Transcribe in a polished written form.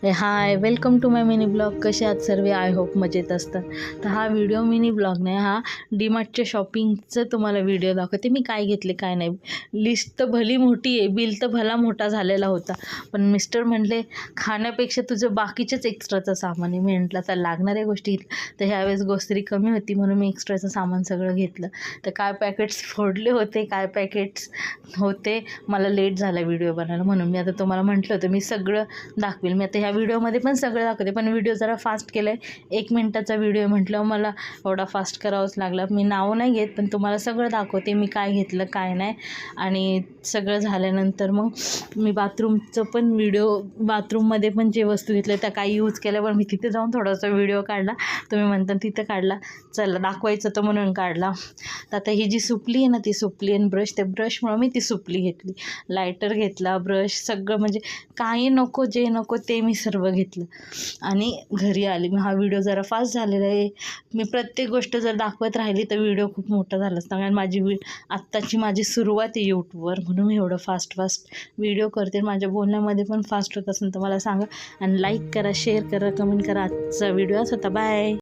High, welcome to my mini blog. कसे आहात सर्व? आय होप मजेत असतात. तर हा व्हिडिओ मिनी ब्लॉग नाही, हा डीमार्टच्या शॉपिंगचं तुम्हाला व्हिडिओ दाखवते. मी काय घेतले काय नाही. लिस्ट तर भली मोठी आहे, बिल तर भला मोठा झालेला होता, पण मिस्टर म्हटले खाण्यापेक्षा तुझं बाकीचंच एक्स्ट्राचं सामान आहे. मी म्हटलं तर लागणाऱ्या गोष्टी तर ह्यावेळेस ग्रोसरी कमी होती म्हणून मी एक्स्ट्राचं सामान सगळं घेतलं. तर काय पॅकेट्स फोडले होते, काय पॅकेट्स होते. मला लेट झाला व्हिडिओ बनायला म्हणून मी आता तुम्हाला म्हटलं होतं मी सगळं दाखवेल. मी आता ह्या व्हिडिओमध्ये पण सगळं दाखवते, पण व्हिडिओ जरा फास्ट केला आहे. 1 मिनिटाचा व्हिडिओ म्हटलं मला एवढा फास्ट करावंच लागला. मी नाव नाही घेत, पण तुम्हाला सगळं दाखवते मी काय घेतलं काय नाही. आणि सगळं झाल्यानंतर मग मी बाथरूमचं पण व्हिडिओ, बाथरूममध्ये पण जे वस्तू घेतल्या त्या काही यूज केल्या, पण मी तिथे जाऊन थोडासा व्हिडिओ काढला. तुम्ही म्हणता तिथं काढला, चला दाखवायचं तर म्हणून काढला. तर आता ही जी सुपली आहे ना, ती सुपली आणि ब्रश, त्या ब्रशमुळं मी ती सुपली घेतली. लायटर घेतला, ब्रश, सगळं म्हणजे काही नको जे नको ते मी सर्व घेतलं आणि घरी आली. मी हा व्हिडिओ जरा फास्ट झालेला आहे. मी प्रत्येक गोष्ट जर दाखवत राहिली तर व्हिडिओ खूप मोठा झाला असता, कारण आत्ताची माझी सुरुवात आहे यूट्यूबवर, म्हणून मी एवढं फास्ट व्हिडिओ करते. माझ्या बोलण्यामध्ये पण फास्ट होत असेल तर मला सांगा आणि लाईक करा, शेअर करा, कमेंट करा. आजचा व्हिडिओ असा होता. बाय.